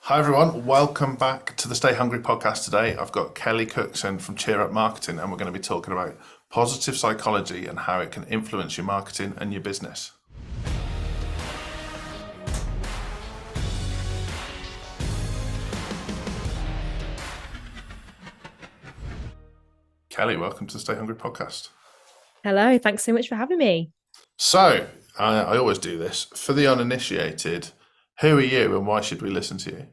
Hi everyone, welcome back to the Stay Hungry podcast today. I've got Kelly Cookson from Cheer Up Marketing and we're going to be talking about positive psychology and how it can influence your marketing and your business. Kelly, welcome to the Stay Hungry podcast. Hello, thanks so much for having me. So, I always do this. For the uninitiated, who are you and why should we listen to you?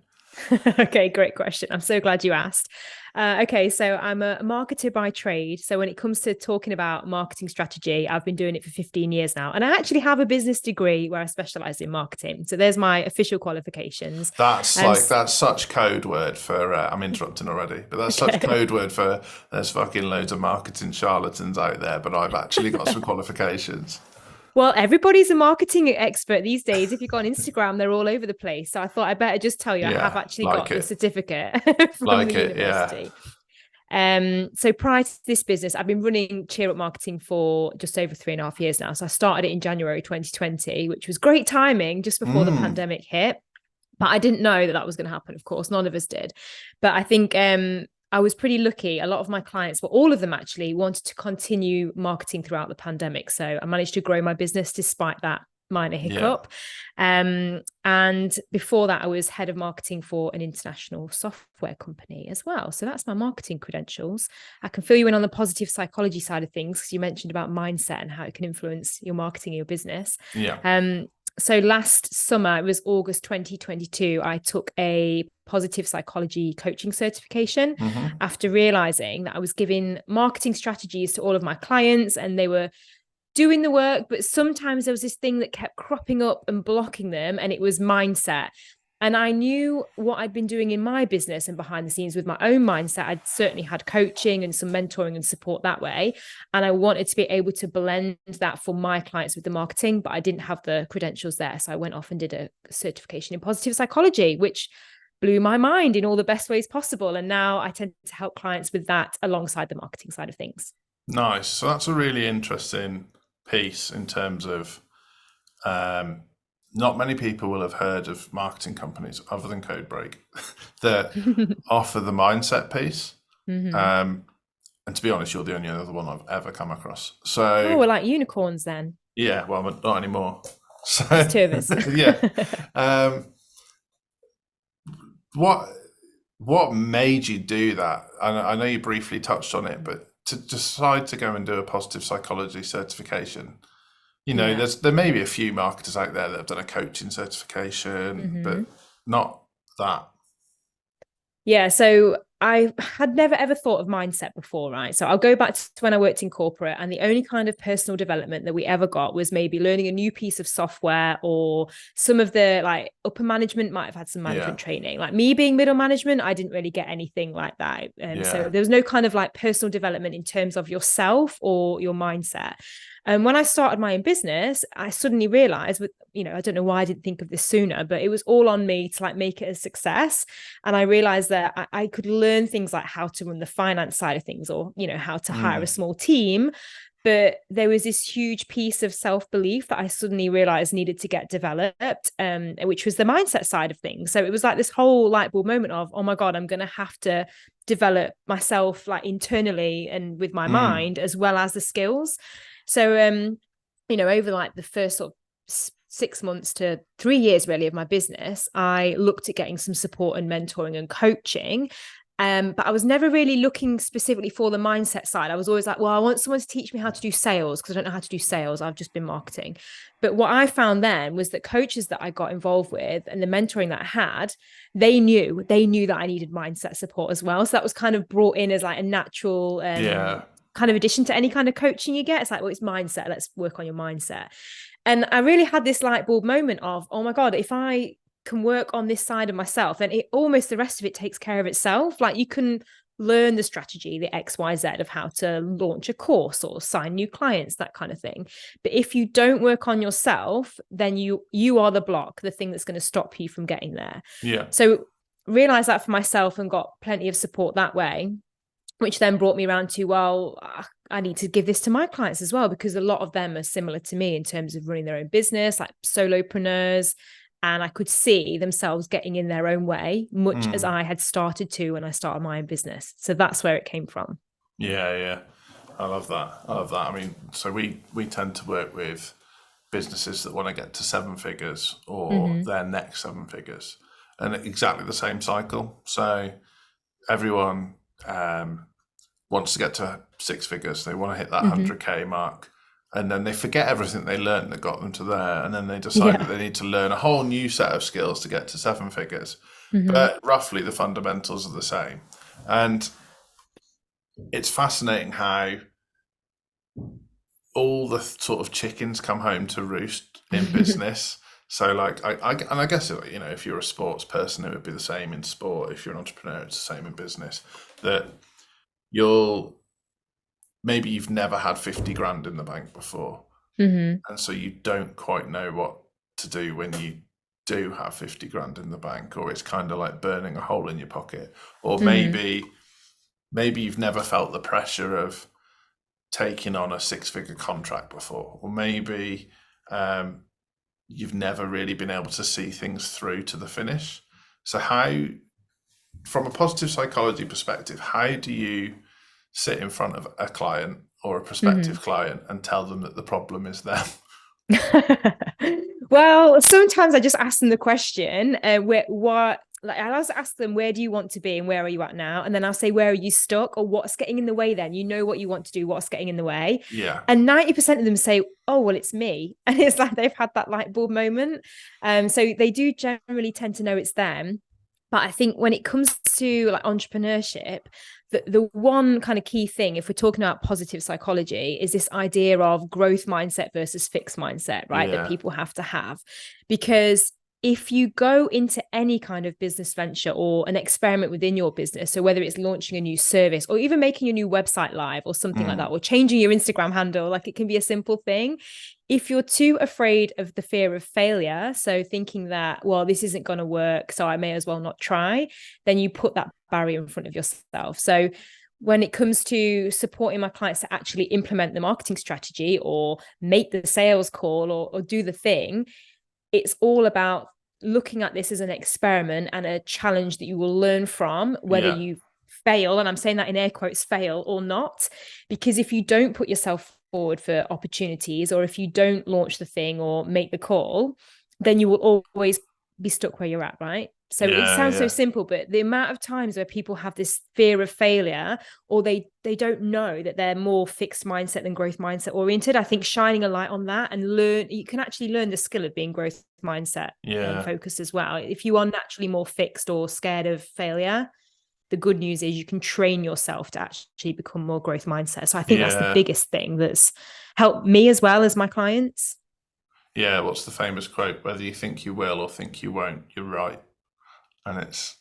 Okay, great question. I'm so glad you asked. Okay, so I'm a marketer by trade. So when it comes to talking about marketing strategy, I've been doing it for 15 years now. And I actually have a business degree where I specialize in marketing. So there's my official qualifications. Um, That's such code word for, I'm interrupting already, but that's such okay. code word for there's fucking loads of marketing charlatans out there, but I've actually got some qualifications. Well, everybody's a marketing expert these days. If you go on Instagram, they're all over the place. So I thought I better just tell you I have Yeah, actually like got the it. certificate from the Like it, yeah. university. So prior to this business, I've been running Cheer Up Marketing for just over 3.5 years now. So I started it in January 2020, which was great timing just before the Mm, pandemic hit. But I didn't know that that was going to happen. Of course, none of us did. But I think I was pretty lucky. A lot of my clients, well, all of them actually, wanted to continue marketing throughout the pandemic. So I managed to grow my business despite that minor yeah. hiccup. And before that, I was head of marketing for an international software company as well. So that's my marketing credentials. I can fill you in on the positive psychology side of things because you mentioned about mindset and how it can influence your marketing and your business. Yeah. Um, so last summer, it was August 2022, I took a positive psychology coaching certification Hmm. after realizing that I was giving marketing strategies to all of my clients and they were doing the work, but sometimes there was this thing that kept cropping up and blocking them, and it was mindset. And I knew what I'd been doing in my business and behind the scenes with my own mindset. I'd certainly had coaching and some mentoring and support that way. And I wanted to be able to blend that for my clients with the marketing, but I didn't have the credentials there. So I went off and did a certification in positive psychology, which blew my mind in all the best ways possible. And now I tend to help clients with that alongside the marketing side of things. Nice. So that's a really interesting piece in terms of um, not many people will have heard of marketing companies other than Codebreak that offer the mindset piece. Mm-hmm. Um, and to be honest, you're the only other one I've ever come across. Oh, So we're like unicorns then. yeah, well, not anymore. Just So two of us. yeah, um, what what made you do that? I know you briefly touched on it, but to decide to go and do a positive psychology certification, Yeah. there may be a few marketers out there that have done a coaching certification, Hmm. but not that. Yeah. So I had never ever thought of mindset before, right? So I'll go back to when I worked in corporate, and the only kind of personal development that we ever got was maybe learning a new piece of software, or some of the like upper management might have had some Yeah, management training. Like me being middle management, I didn't really get anything like that. So yeah, there was no kind of like personal development in terms of yourself or your mindset. And when I started my own business, I suddenly realized I don't know why I didn't think of this sooner, but it was all on me to like make it a success. And I realized that I could learn things like how to run the finance side of things, or, how to hire a mm, small team. But there was this huge piece of self-belief that I suddenly realized needed to get developed, which was the mindset side of things. So it was like this whole light bulb moment of, oh my God, I'm going to have to develop myself like internally and with my mm, mind as well as the skills. So, over like the first sort of 6 months to 3 years really of my business, I looked at getting some support and mentoring and coaching. But I was never really looking specifically for the mindset side. I was always like, well, I want someone to teach me how to do sales because I don't know how to do sales. I've just been marketing. But what I found then was that coaches that I got involved with and the mentoring that I had, they knew that I needed mindset support as well. So that was kind of brought in as like a natural yeah, kind of addition to any kind of coaching you get. It's like, well, it's mindset. Let's work on your mindset. And I really had this light bulb moment of, oh my God, if I can work on this side of myself, then it almost the rest of it takes care of itself. Like you can learn the strategy, the XYZ of how to launch a course or sign new clients, that kind of thing. But if you don't work on yourself, then you are the block, the thing that's going to stop you from getting there. yeah, So realized that for myself and got plenty of support that way, which then brought me around to, well, I need to give this to my clients as well, because a lot of them are similar to me in terms of running their own business, like solopreneurs, and I could see themselves getting in their own way, much as I had started to when I started my own business. So that's where it came from. Yeah, yeah. I love that. I love that. I mean, so we tend to work with businesses that want to get to seven figures or Mm-hmm. their next seven figures, and exactly the same cycle. So everyone wants to get to six figures. They want to hit that Mm-hmm. 100K mark. And then they forget everything they learned that got them to there. And then they decide that Yeah. they need to learn a whole new set of skills to get to seven figures. Mm-hmm. But roughly the fundamentals are the same. And it's fascinating how all the sort of chickens come home to roost in business. So, like, and I guess, you know, if you're a sports person, it would be the same in sport. If you're an entrepreneur, it's the same in business. That you'll maybe you've never had 50 grand in the bank before, Mm-hmm. and so you don't quite know what to do when you do have 50 grand in the bank, or it's kind of like burning a hole in your pocket. Or Mm-hmm. maybe you've never felt the pressure of taking on a six-figure contract before, or maybe you've never really been able to see things through to the finish. So how, from a positive psychology perspective, how do you sit in front of a client or a Mm-hmm. prospective client and tell them that the problem is them? Well, sometimes I just ask them the question, what, like I'll also ask them, where do you want to be and where are you at now? And then I'll say, where are you stuck or what's getting in the way then? You know what you want to do, what's getting in the way. Yeah, And 90% of them say, oh, well, it's me. And it's like they've had that light bulb moment. So they do generally tend to know it's them. But I think when it comes to like entrepreneurship, the one kind of key thing, if we're talking about positive psychology, is this idea of growth mindset versus fixed mindset, right? That yeah, people have to have. Because if you go into any kind of business venture or an experiment within your business, so whether it's launching a new service or even making a new website live or something like that, or changing your Instagram handle, like it can be a simple thing. If you're too afraid of the fear of failure, so thinking that, well, this isn't going to work, so I may as well not try, then you put that barrier in front of yourself. So when it comes to supporting my clients to actually implement the marketing strategy or make the sales call or do the thing, it's all about looking at this as an experiment and a challenge that you will learn from, whether yeah, you fail, and I'm saying that in air quotes, fail or not. Because if you don't put yourself forward for opportunities, or if you don't launch the thing or make the call, then you will always be stuck where you're at, right? So it yeah, sounds so yeah, simple, but the amount of times where people have this fear of failure, or they don't know that they're more fixed mindset than growth mindset oriented, I think shining a light on that and learn, you can actually learn the skill of being growth mindset yeah, focused as well. If you are naturally more fixed or scared of failure, the good news is you can train yourself to actually become more growth mindset. So I think that's the yeah, biggest thing that's helped me as well as my clients. yeah. What's the famous quote? Whether you think you will or think you won't, you're right. And it's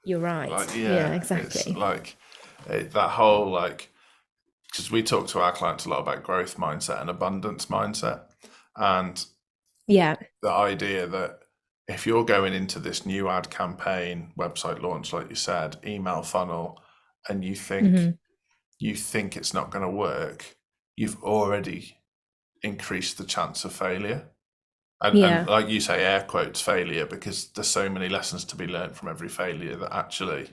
You're right. like, Yeah, yeah, it's exactly. like that whole, like, because we talk to our clients a lot about growth mindset and abundance mindset, and Yeah. the idea that if you're going into this new ad campaign, website launch, like you said, email funnel, and Mm-hmm. you think it's not going to work, you've already increased the chance of failure. And Yeah. like you say, air quotes failure, because there's so many lessons to be learned from every failure that actually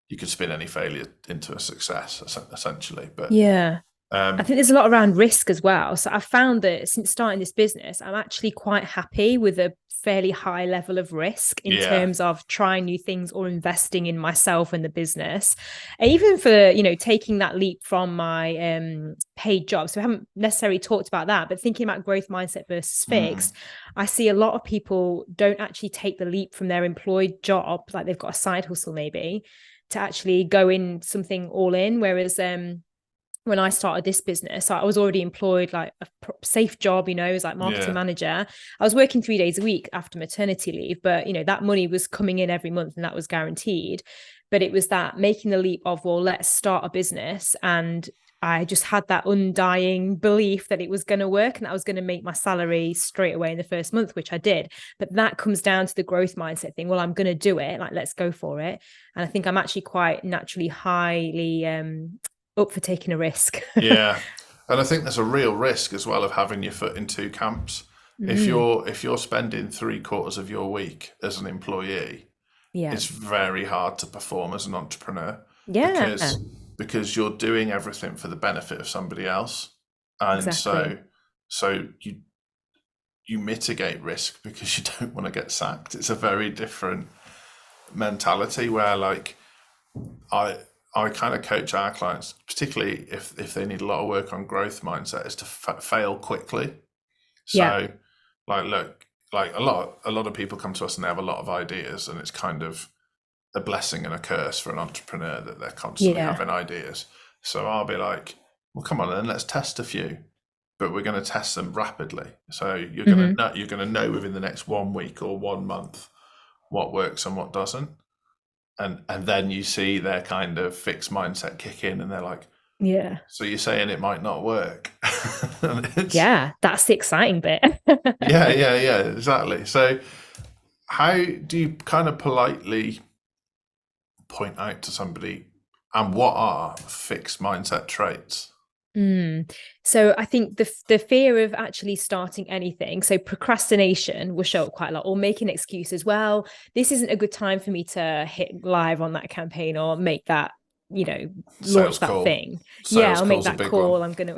you could spin any failure into a success, essentially. But Yeah. I um, think there's a lot around risk as well. So I've found that since starting this business, I'm actually quite happy with a fairly high level of risk in yeah, terms of trying new things or investing in myself and the business. And even for, taking that leap from my paid job. So we haven't necessarily talked about that, but thinking about growth mindset versus fixed, I see a lot of people don't actually take the leap from their employed job, like they've got a side hustle maybe, to actually go in something all in. Whereas when I started this business, I was already employed, like a safe job, as like marketing yeah, manager. I was working 3 days a week after maternity leave, but that money was coming in every month and that was guaranteed. But it was that making the leap of, well, let's start a business. And I just had that undying belief that it was going to work and that I was going to make my salary straight away in the first month, which I did. But that comes down to the growth mindset thing. Well, I'm going to do it. Like, let's go for it. And I think I'm actually quite naturally highly up for taking a risk. yeah. And I think there's a real risk as well of having your foot in two camps. Mm. If you're spending 3/4 of your week as an employee, Yeah. it's very hard to perform as an entrepreneur Yeah. because you're doing everything for the benefit of somebody else, and Exactly. so you mitigate risk because you don't want to get sacked. It's a very different mentality where like I I kind of coach our clients, particularly if they need a lot of work on growth mindset, is to fail quickly. Yeah. So, like, look, like a lot of people come to us and they have a lot of ideas, and it's kind of a blessing and a curse for an entrepreneur that they're constantly Yeah. having ideas. So I'll be like, well, come on, then let's test a few, but we're going to test them rapidly. So Hmm. you're going to know within the next 1 week or 1 month what works and what doesn't, and then you see their kind of fixed mindset kick in, and they're like, Yeah. so you're saying it might not work? And it's Yeah. That's the exciting bit. yeah, exactly. So how do you kind of politely point out to somebody, and what are fixed mindset traits? Mm. So I think the fear of actually starting anything, so procrastination will show up quite a lot, or making excuses. Well, this isn't a good time for me to hit live on that campaign or make that, Sales launch that call. thing. Yeah, Sales I'll make call's a that big one. call. I'm gonna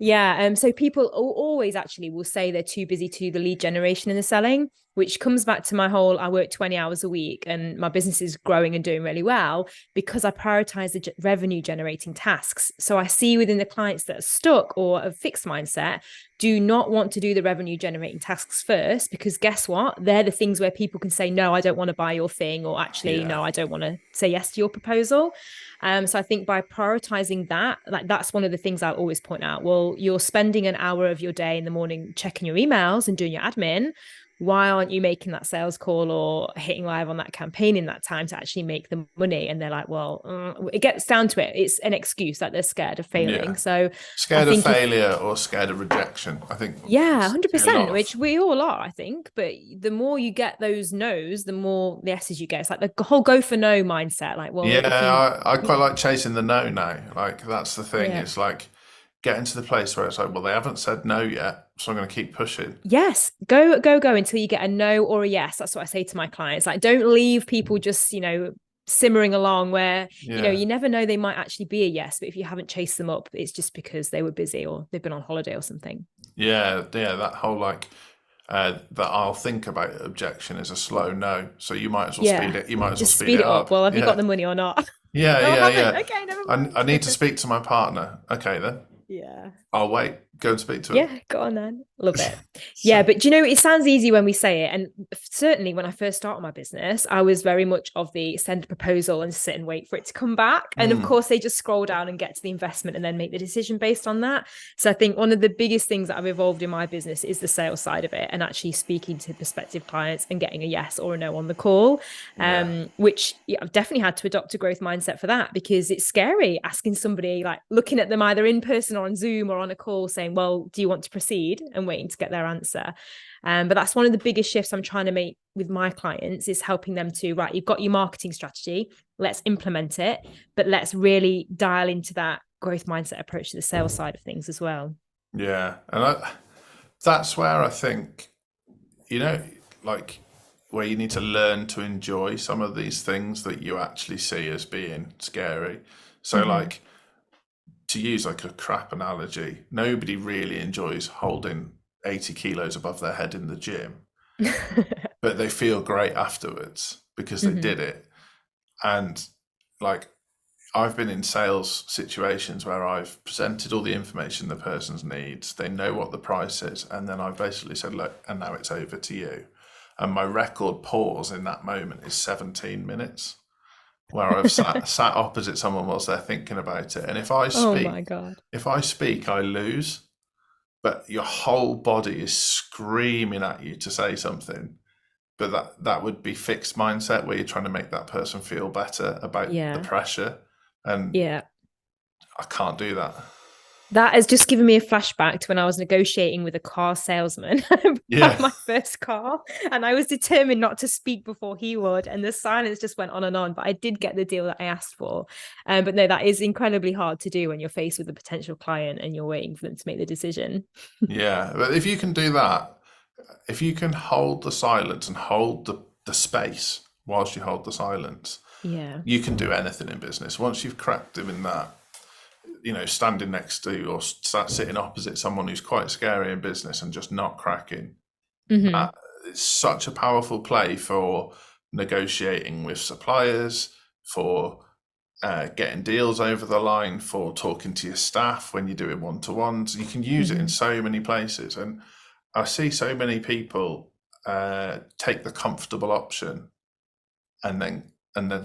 yeah. So people always actually will say they're too busy to do the lead generation and the selling, which comes back to my whole I work 20 hours a week and my business is growing and doing really well because I prioritize the revenue generating tasks. So I see within the clients that are stuck or a fixed mindset do not want to do the revenue generating tasks first, because guess what? They're the things where people can say, no, I don't want to buy your thing, or actually, Yeah, no, I don't want to say yes to your proposal. So I think by prioritizing that, like that's one of the things I always point out. Well, you're spending an hour of your day in the morning checking your emails and doing your admin. Why aren't you making that sales call or hitting live on that campaign in that time to actually make the money? And they're like, well, it gets down to it. It's an excuse that they're scared of yeah. failing. So I Scared of think if failure or scared of rejection. I think yeah, see a lot 100%, of which we all are, I think. But the more you get those no's, the more the yeses you get. It's like the whole go for no mindset. Like, well, yeah. if you, I quite yeah, like chasing the no now. Like that's the thing. yeah. It's like getting to the place where it's like, well, they haven't said no yet, so I'm going to keep pushing. Yes, go, go, go until you get a no or a yes. That's what I say to my clients. Like, don't leave people just, simmering along where, Yeah, you never know they might actually be a yes. But if you haven't chased them up, it's just because they were busy or they've been on holiday or something. yeah. That whole like that I'll think about it objection is a slow no. So you might as well speed Yeah. it. You might as well Just speed speed it it up. up. Well, have you got Yeah, the money or not? yeah, Oh, I yeah, haven't. yeah. Okay, never I mind. need to speak to my partner. Okay, then Yeah. I'll wait. Go and speak to him. Yeah, go on then. Love it. Yeah, So but it sounds easy when we say it. And certainly when I first started my business, I was very much of the send a proposal and sit and wait for it to come back. And of mm, course, they just scroll down and get to the investment and then make the decision based on that. So I think one of the biggest things that I've evolved in my business is the sales side of it and actually speaking to prospective clients and getting a yes or a no on the call. yeah, Which yeah, I've definitely had to adopt a growth mindset for that, because it's scary asking somebody, like looking at them either in person or on Zoom or on a call saying, well, do you want to proceed, and waiting to get their answer. But that's one of the biggest shifts I'm trying to make with my clients, is helping them to, right, you've got your marketing strategy, let's implement it, but let's really dial into that growth mindset approach to the sales side of things as well. yeah. That's where I think you know, like where you need to learn to enjoy some of these things that you actually see as being scary. So, Mm-hmm. like to use like a crap analogy, nobody really enjoys holding 80 kilos above their head in the gym, but they feel great afterwards because they Mm-hmm. did it. And like I've been in sales situations where I've presented all the information the person needs, they know what the price is, and then I've basically said, look, and now it's over to you. And my record pause in that moment is 17 minutes, where I've sat opposite someone whilst they're thinking about it. And Oh my God. if I speak, I lose, but your whole body is screaming at you to say something. But that would be fixed mindset where you're trying to make that person feel better about the Yeah. pressure. And Yeah. I can't do that. That has just given me a flashback to when I was negotiating with a car salesman about Yeah. my first car. And I was determined not to speak before he would. And the silence just went on and on. But I did get the deal that I asked for. But no, that is incredibly hard to do when you're faced with a potential client and you're waiting for them to make the decision. Yeah. But if you can do that, if you can hold the silence and hold the space whilst you hold the silence, Yeah. you can do anything in business. Once you've cracked them in that, standing next to or sitting opposite someone who's quite scary in business and just not cracking, Mm-hmm. that it's such a powerful play for negotiating with suppliers, for getting deals over the line, for talking to your staff when you're doing one-to-ones. You can use it in Mm-hmm. so many places. And I see so many people take the comfortable option and then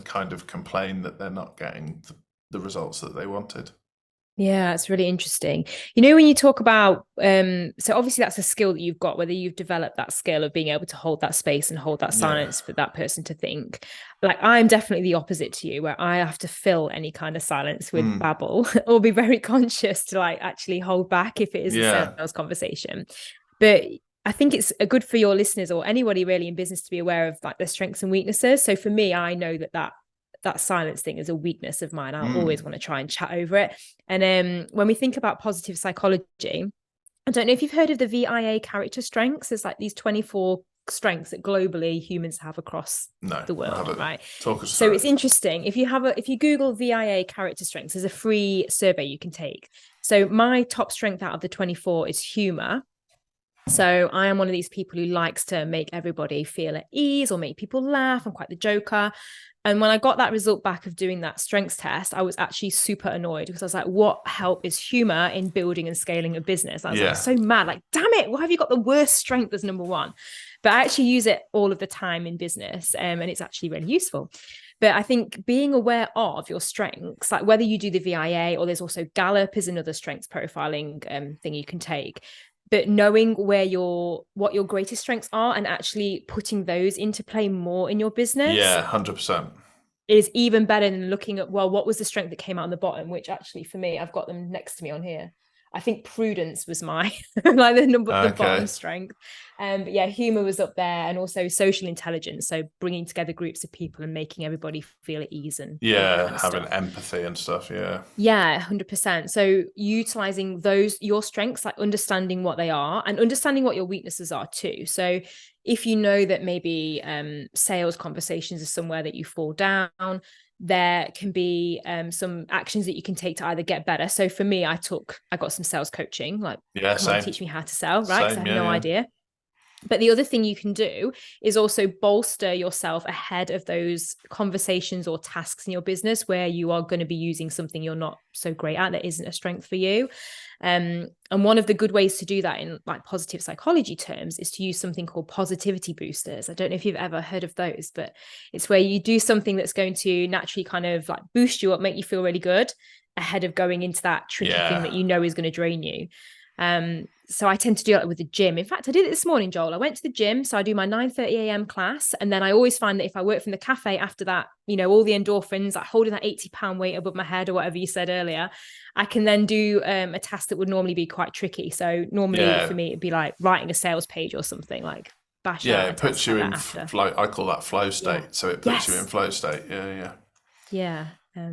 kind of complain that they're not getting the results that they wanted. Yeah, it's really interesting. When you talk about so obviously that's a skill that you've got, whether you've developed that skill of being able to hold that space and hold that Yeah. silence for that person to think. Like I'm definitely the opposite to you, where I have to fill any kind of silence with babble or be very conscious to like actually hold back if it is a Yeah. sales conversation. But I think it's a good for your listeners or anybody really in business to be aware of like their strengths and weaknesses. So for me, I know that silence thing is a weakness of mine. I'll always want to try and chat over it. And when we think about positive psychology, I don't know if you've heard of the VIA character strengths. There's like these 24 strengths that globally humans have across No, the I world, haven't. right? Talk us So through it's it. interesting. If you Google VIA character strengths, there's a free survey you can take. So my top strength out of the 24 is humor. So I am one of these people who likes to make everybody feel at ease or make people laugh. I'm quite the joker. And when I got that result back of doing that strengths test, I was actually super annoyed because I was like, what help is humor in building and scaling a business? I was like, Yeah. so mad, like, damn it, why have you got the worst strength as number one? But I actually use it all of the time in business, and it's actually really useful. But I think being aware of your strengths, like whether you do the VIA or there's also Gallup is another strengths profiling thing you can take, but knowing what your greatest strengths are and actually putting those into play more in your business Yeah. 100%. is even better than looking at, well, what was the strength that came out on the bottom, which actually for me, I've got them next to me on here. I think prudence was my like the bottom Okay. strength. But yeah, humor was up there, and also social intelligence. So bringing together groups of people and making everybody feel at ease and all that Yeah. kind of Having stuff. empathy and stuff. Yeah. Yeah, 100%. So utilizing those, your strengths, like understanding what they are and understanding what your weaknesses are too. So if you know that maybe sales conversations are somewhere that you fall down, there can be some actions that you can take to either get better. So for me, I got some sales coaching, like, Yeah. come on, Same. teach me how to sell, right? Because I Same. have Yeah. no Yeah. idea. But the other thing you can do is also bolster yourself ahead of those conversations or tasks in your business where you are going to be using something you're not so great at that isn't a strength for you. And one of the good ways to do that in like positive psychology terms is to use something called positivity boosters. I don't know if you've ever heard of those, but it's where you do something that's going to naturally kind of like boost you up, make you feel really good ahead of going into that tricky thing Yeah. that you know is going to drain you. So I tend to do it with the gym. In fact, I did it this morning, Joel. I went to the gym, so I do my 9:30 a.m. class, and then I always find that if I work from the cafe after that, all the endorphins, like holding that 80-pound weight above my head or whatever you said earlier, I can then do a task that would normally be quite tricky. So normally for Yeah. me, it'd be like writing a sales page or something, like bash Yeah. out a It puts task you like that in after. like I call that flow Yeah. state. So it puts you in Yes. flow state. Yeah. Yeah. Yeah.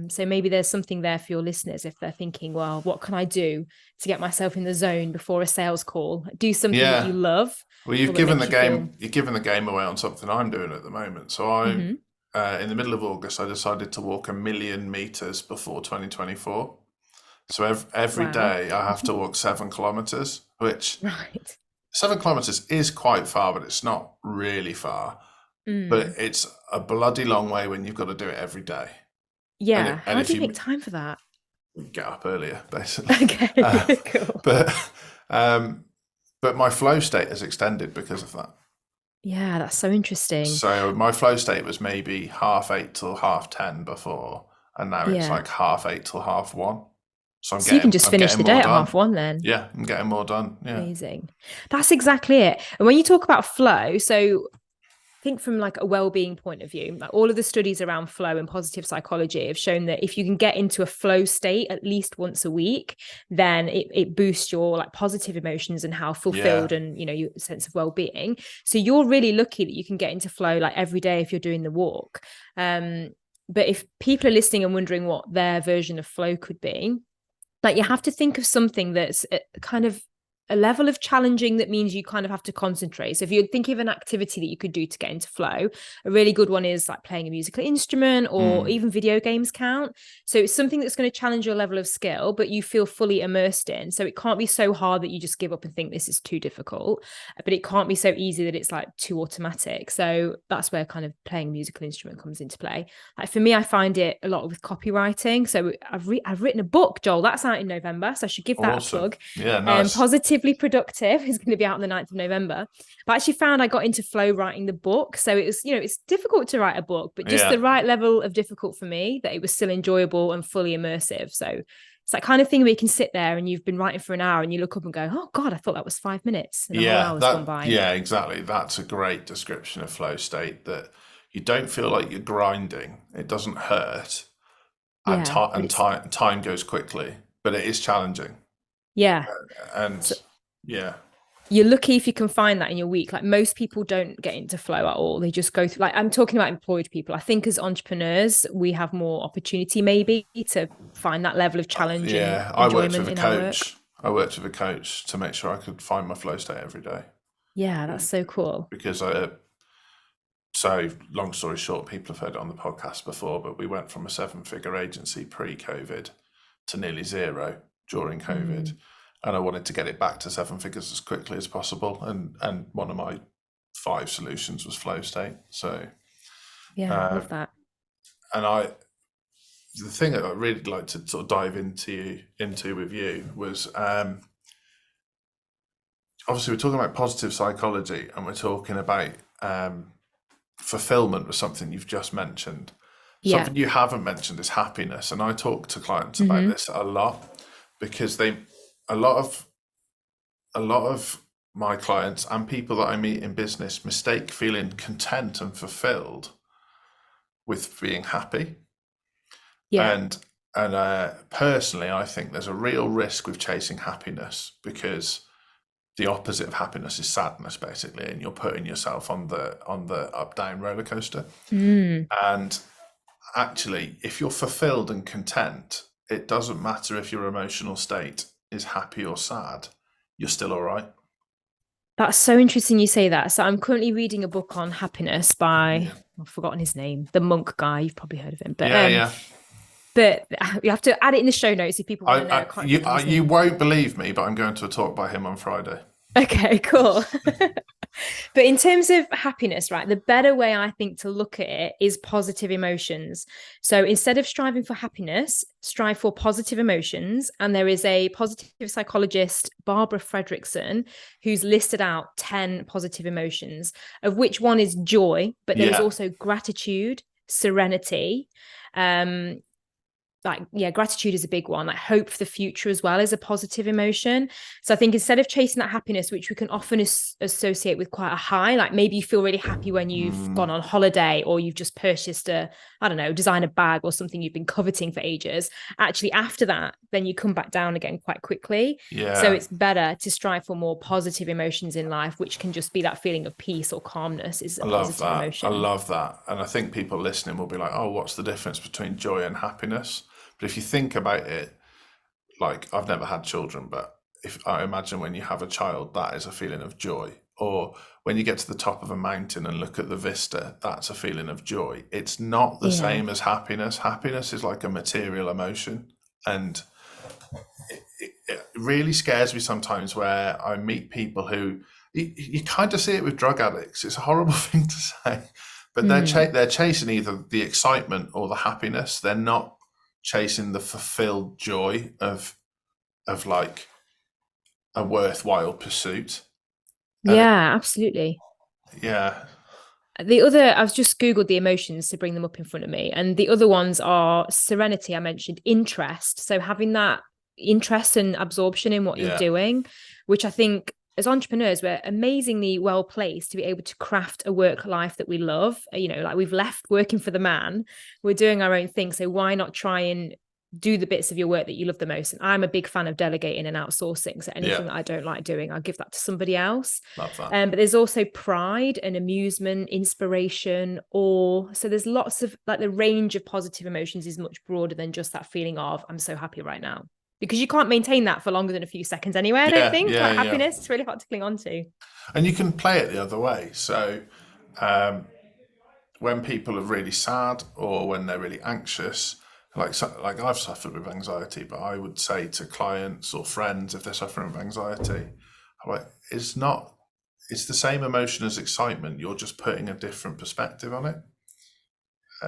So maybe there's something there for your listeners if they're thinking, well, what can I do to get myself in the zone before a sales call? Do something that you Yeah. love Well, or that makes you feel. you've given the game away on something I'm doing at the moment. So I, Mhm. in the middle of August, I decided to walk 1,000,000 meters before 2024. So every Wow. day I have to walk 7 kilometers, which Right. 7 kilometers is quite far, but it's not really far. But Mm. it's a bloody long way when you've got to do it every day. Yeah. And How if do you make you time for that? get up earlier, basically. Okay. Uh, Cool. but um, but my flow state has extended because of that. Yeah, that's so interesting. So my flow state was maybe 8:30 till 10:30 before, and now it's Yeah. like 8:30 till 1:30. So So you can just I'm finish getting the day more at done. 1:30 then. Yeah, I'm getting more done. Yeah. Amazing. That's exactly it. And when you talk about flow, so think from like a well-being point of view, like all of the studies around flow and positive psychology have shown that if you can get into a flow state at least once a week, then it boosts your like positive emotions and how fulfilled and, you know, your sense of well-being. So you're really lucky that you can get into flow like every day if you're doing the walk. But if people are listening and wondering what their version of flow could be, like you have to think of something that's kind of a level of challenging that means you kind of have to concentrate. So if you're thinking of an activity that you could do to get into flow, a really good one is like playing a musical instrument, or even video games count. So it's something that's going to challenge your level of skill, but you feel fully immersed in. So it can't be so hard that you just give up and think this is too difficult, but it can't be so easy that it's like too automatic. So that's where kind of playing a musical instrument comes into play. Like for me, I find it a lot with copywriting. So I've written a book, Joel, that's out in November. So I should give that a plug. Yeah, nice. Positively Productive is going to be out on the 9th of November. But I actually found I got into flow writing the book. So it was, you know, it's difficult to write a book, but just the right level of difficult for me, that it was still enjoyable and fully immersive. So it's that kind of thing where you can sit there and you've been writing for an hour and you look up and go, oh God, I thought that was 5 minutes. And the whole hour's gone by. Yeah, exactly. That's a great description of flow state, that you don't feel like you're grinding. It doesn't hurt. And, time goes quickly, but it is challenging. Yeah. Yeah. You're lucky if you can find that in your week. Like most people don't get into flow at all. They just go through, like I'm talking about employed people. I think as entrepreneurs, we have more opportunity maybe to find that level of challenge. Yeah. I worked with a coach. I worked with a coach to make sure I could find my flow state every day. Yeah, that's so cool. Because so long story short, people have heard it on the podcast before, but we went from a 7-figure agency pre-COVID to nearly zero during COVID. And I wanted to get it back to 7 figures as quickly as possible. And one of my 5 solutions was flow state. So yeah, I love that. And the thing that I really like to sort of dive into with you was obviously we're talking about positive psychology, and we're talking about fulfillment was something you've just mentioned. Something you haven't mentioned is happiness. And I talk to clients about this a lot, because a lot of my clients and people that I meet in business mistake feeling content and fulfilled with being happy. And personally, I think there's a real risk with chasing happiness, because the opposite of happiness is sadness, basically, and you're putting yourself on the up-down roller coaster. And actually, if you're fulfilled and content, it doesn't matter if your emotional state is happy or sad, you're still all right. That's so interesting you say that. So I'm currently reading a book on happiness by, I've forgotten his name, the monk guy. You've probably heard of him. But but you have to add it in the show notes if people want to know. You won't believe me, but I'm going to a talk by him on Friday. Okay, cool. But in terms of happiness, right, the better way I think to look at it is positive emotions. So instead of striving for happiness, strive for positive emotions. And there is a positive psychologist, Barbara Fredrickson, who's listed out 10 positive emotions, of which one is joy, but there's also gratitude, serenity, gratitude is a big one. Like hope for the future as well is a positive emotion. So I think instead of chasing that happiness, which we can often associate with quite a high, like maybe you feel really happy when you've gone on holiday, or you've just purchased a, I don't know, designer bag or something you've been coveting for ages. Actually, after that, then you come back down again quite quickly. So it's better to strive for more positive emotions in life, which can just be that feeling of peace or calmness is a positive emotion. I love that. And I think people listening will be like, oh, what's the difference between joy and happiness? But if you think about it, like I've never had children, but if I imagine when you have a child, that is a feeling of joy. Or when you get to the top of a mountain and look at the vista, that's a feeling of joy. It's not the same as happiness. Happiness is like a material emotion. And it really scares me sometimes where I meet people who, you kind of see it with drug addicts. It's a horrible thing to say, but they're chasing either the excitement or the happiness. They're not chasing the fulfilled joy of like a worthwhile pursuit. Absolutely. The other, I've just Googled the emotions to bring them up in front of me. And the other ones are serenity, I mentioned, interest. So having that interest and absorption in what you're doing, which I think as entrepreneurs, we're amazingly well placed to be able to craft a work life that we love. Like we've left working for the man, we're doing our own thing. So why not try and do the bits of your work that you love the most? And I'm a big fan of delegating and outsourcing. So anything that I don't like doing, I'll give that to somebody else. Love that. But there's also pride and amusement, inspiration, awe. So there's lots of, like, the range of positive emotions is much broader than just that feeling of I'm so happy right now, because you can't maintain that for longer than a few seconds anyway. I don't think happiness, it's really hard to cling on to. And you can play it the other way. So when people are really sad or when they're really anxious, like I've suffered with anxiety, but I would say to clients or friends, if they're suffering with anxiety, I'm like, it's the same emotion as excitement. You're just putting a different perspective on it.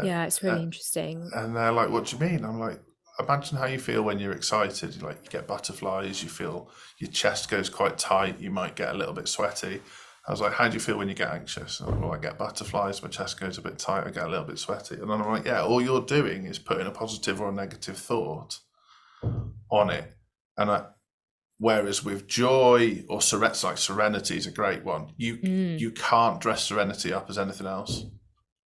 Yeah, it's really interesting. And they're like, what do you mean? I'm like, imagine how you feel when you're excited. You get butterflies, you feel your chest goes quite tight, you might get a little bit sweaty. I was like, how do you feel when you get anxious? And well, I get butterflies, my chest goes a bit tight, I get a little bit sweaty. And then I'm like, yeah, all you're doing is putting a positive or a negative thought on it. And whereas with joy or serenity is a great one. You can't dress serenity up as anything else.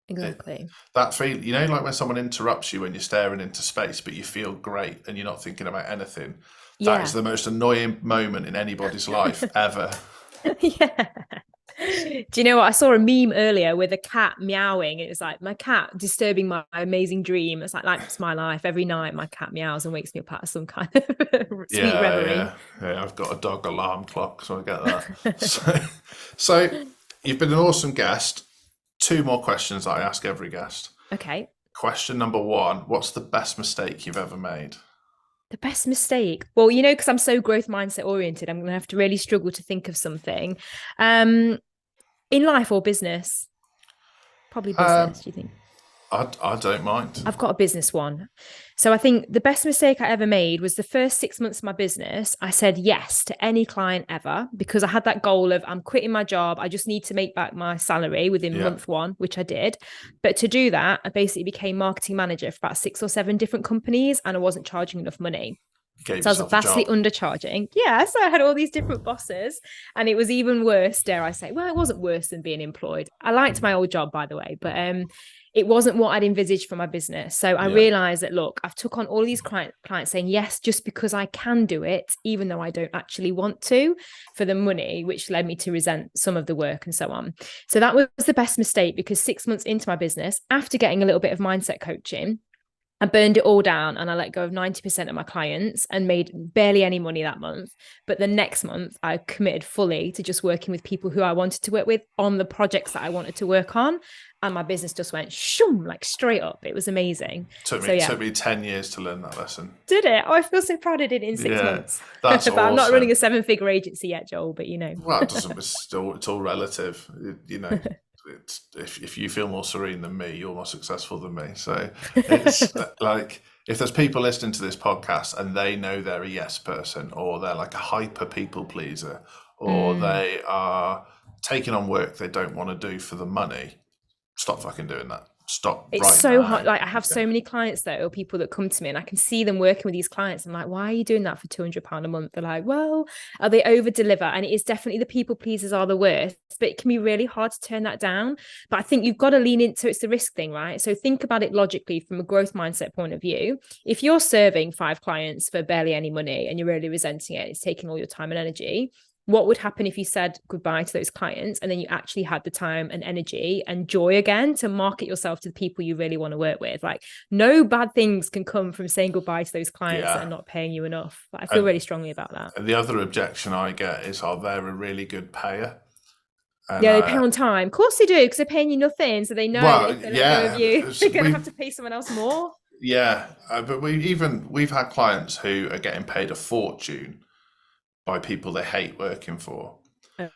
Exactly. That feel, like when someone interrupts you when you're staring into space, but you feel great and you're not thinking about anything. That is the most annoying moment in anybody's life ever. Yeah. Do you know what? I saw a meme earlier with a cat meowing. It was like, my cat disturbing my amazing dream. It's like that's my life. Every night my cat meows and wakes me up out of some kind of sweet reverie. Yeah, I've got a dog alarm clock, so I get that. so you've been an awesome guest. 2 more questions that I ask every guest. Okay. Question number 1, what's the best mistake you've ever made? The best mistake? Well, because I'm so growth mindset oriented, I'm going to have to really struggle to think of something. In life or business? Probably business, do you think? I don't mind. I've got a business one. So I think the best mistake I ever made was the first 6 months of my business. I said yes to any client ever because I had that goal of I'm quitting my job. I just need to make back my salary within month 1, which I did. But to do that, I basically became marketing manager for about 6 or 7 different companies and I wasn't charging enough money. So I was vastly undercharging. Yeah. So I had all these different bosses and it was even worse, dare I say. Well, it wasn't worse than being employed. I liked my old job, by the way, but it wasn't what I'd envisaged for my business. So I realized that, look, I've took on all these clients saying yes, just because I can do it, even though I don't actually want to, for the money, which led me to resent some of the work and so on. So that was the best mistake because 6 months into my business, after getting a little bit of mindset coaching, I burned it all down and I let go of 90% of my clients and made barely any money that month. But the next month, I committed fully to just working with people who I wanted to work with on the projects that I wanted to work on. And my business just went shoom, like straight up. It was amazing. Took me 10 years to learn that lesson. Did it? Oh, I feel so proud I did it in 6 months. That's but awesome. I'm not running a 7-figure agency yet, Joel, but Well, it doesn't, it's all relative. If you feel more serene than me, you're more successful than me. So it's like, if there's people listening to this podcast and they know they're a yes person, or they're like a hyper people pleaser, or they are taking on work they don't want to do for the money, stop fucking doing that. Stop. It's right so now. Hard. Like I have so many clients though, or people that come to me and I can see them working with these clients. I'm like, why are you doing that for £200 a month? They're like, well, they over deliver. And it is definitely the people pleasers are the worst, but it can be really hard to turn that down. But I think you've got to lean into it's the risk thing, right? So think about it logically from a growth mindset point of view. If you're serving 5 clients for barely any money and you're really resenting it, it's taking all your time and energy. What would happen if you said goodbye to those clients and then you actually had the time and energy and joy again to market yourself to the people you really want to work with? Like, no bad things can come from saying goodbye to those clients that are not paying you enough. I feel really strongly about that. And the other objection I get is, are they a really good payer? And they pay on time. Of course they do, because they're paying you nothing. So they know that if they let go of you, they're going to have to pay someone else more. Yeah, but we've had clients who are getting paid a fortune by people they hate working for.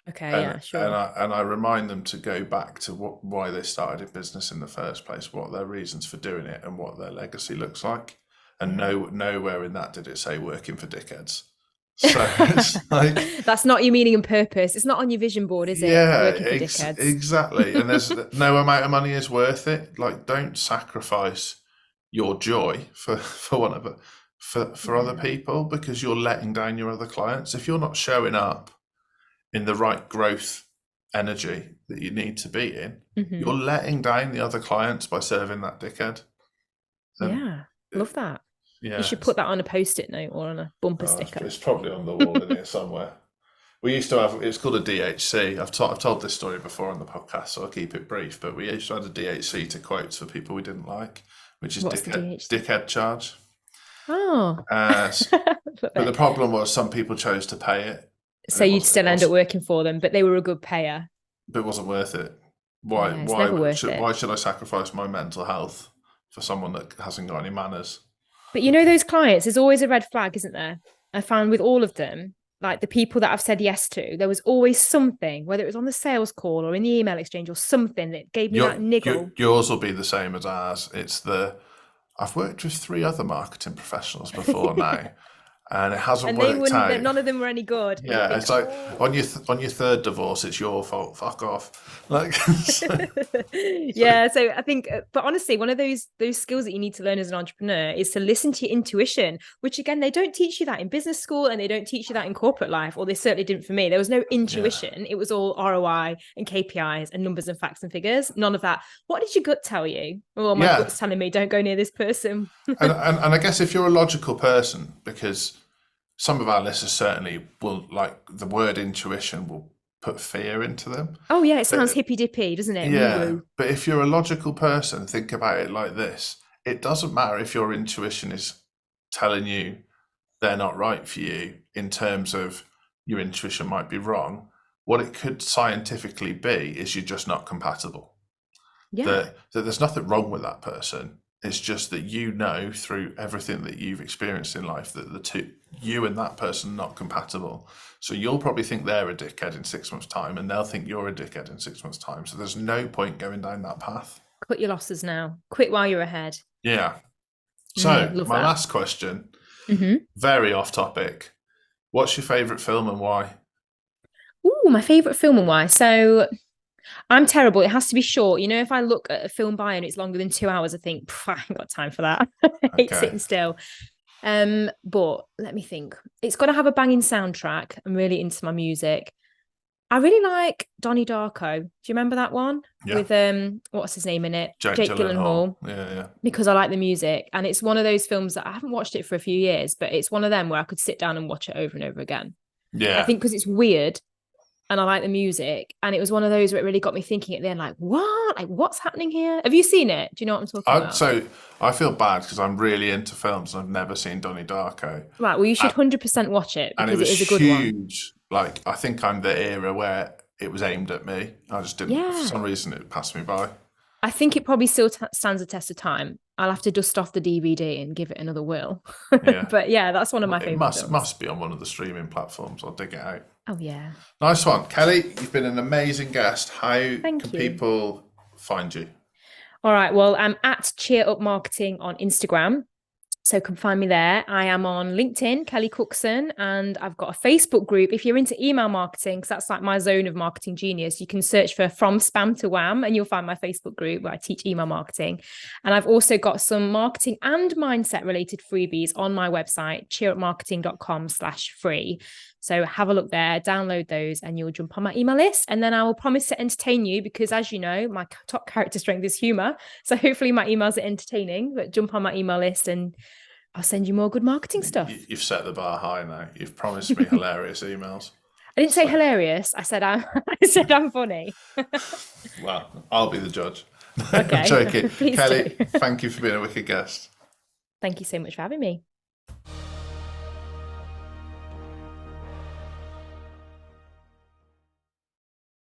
Okay, sure. And I remind them to go back to why they started a business in the first place, what their reasons for doing it, and what their legacy looks like. And nowhere in that did it say working for dickheads. So it's like, that's not your meaning and purpose. It's not on your vision board, is it? Yeah, working for dickheads. Exactly. And there's no amount of money is worth it. Like, don't sacrifice your joy for one of it. For other people, because you're letting down your other clients. If you're not showing up in the right growth energy that you need to be in, Mm-hmm. you're letting down the other clients by serving that dickhead. Yeah, love that. You Yeah, should put that on a post-it note or on a bumper sticker. it's probably on the wall in here somewhere. We used to have, it's called a DHC. I've told this story before on the podcast, so I'll keep it brief. But we used to have a DHC to quotes for people we didn't like, which is What's the DHC? dickhead charge. Oh, love But the it. problem was some people chose to pay it, and So you'd still end up working for them, but they were a good payer. but it wasn't worth it. Yeah, it's never worth it. Why should I sacrifice my mental health for someone that hasn't got any manners? But you know, those clients, there's always a red flag, isn't there? I found with all of them, like the people that I've said yes to, there was always something, whether it was on the sales call or in the email exchange or something that gave me that niggle. Yours will be the same as ours. I've worked with 3 other marketing professionals before now, and it hasn't And worked out. none of them were any good. Yeah, it's like on your third divorce, it's your fault. Fuck off. Like, Yeah, so I think, but honestly, one of those skills that you need to learn as an entrepreneur is to listen to your intuition, which again, they don't teach you that in business school and they don't teach you that in corporate life, or they certainly didn't for me. There was no intuition. Yeah. It was all ROI and KPIs and numbers and facts and figures. None of that. What did your gut tell you? Oh, my gut's telling me don't go near this person. and I guess if you're a logical person, because some of our listeners certainly will, like, the word intuition will put fear into them. Oh yeah, it sounds hippy dippy, doesn't it? Yeah, Woo-woo. But if you're a logical person, think about it like this: it doesn't matter if your intuition is telling you they're not right for you, in terms of your intuition might be wrong. What it could scientifically be is you're just not compatible. Yeah. That there's nothing wrong with that person. It's just that, you know, through everything that you've experienced in life, that you and that person are not compatible. So you'll probably think they're a dickhead in 6 months' time, and they'll think you're a dickhead in 6 months' time. So there's no point going down that path. Cut your losses now. Quit while you're ahead. Yeah. So my last question, very off topic. What's your favourite film and why? Ooh, my favourite film and why. So I'm terrible. It has to be short. You know, if I look at a film bio and it's longer than 2 hours, I think, I ain't got time for that. I hate sitting still. But let me think. It's got to have a banging soundtrack. I'm really into my music. I really like Donnie Darko. Do you remember that one? Yeah. With what's his name in it? Jake Gyllenhaal. Yeah. Because I like the music. And it's one of those films that I haven't watched it for a few years, but it's one of them where I could sit down and watch it over and over again. Yeah. I think because it's weird and I like the music. And it was one of those where it really got me thinking at the end, like, what? Like, what's happening here? Have you seen it? Do you know what I'm talking about? So I feel bad because I'm really into films and I've never seen Donnie Darko. Right. Well, you should 100% watch it because it is a good huge one. Like, I think I'm the era where it was aimed at me. I just didn't, for some reason, it passed me by. I think it probably still stands the test of time. I'll have to dust off the DVD and give it another whirl. Yeah. But yeah, that's one of my favourite films. It must be on one of the streaming platforms. I'll dig it out. Oh, yeah. Nice one. Kelly, you've been an amazing guest. How can people find you? All right. Well, I'm at Cheer Up Marketing on Instagram. So come find me there. I am on LinkedIn, Kelly Cookson, and I've got a Facebook group. If you're into email marketing, because that's like my zone of marketing genius, you can search for From Spam to Wham, and you'll find my Facebook group where I teach email marketing. And I've also got some marketing and mindset related freebies on my website, cheerupmarketing.com/free. So have a look there, download those, and you'll jump on my email list. And then I will promise to entertain you because, as you know, my top character strength is humor. So hopefully my emails are entertaining, but jump on my email list and I'll send you more good marketing stuff. You've set the bar high now. You've promised me hilarious emails. I didn't say hilarious. I said I said I'm funny. Well, I'll be the judge. Okay. I'm joking. Kelly, thank you for being a wicked guest. Thank you so much for having me.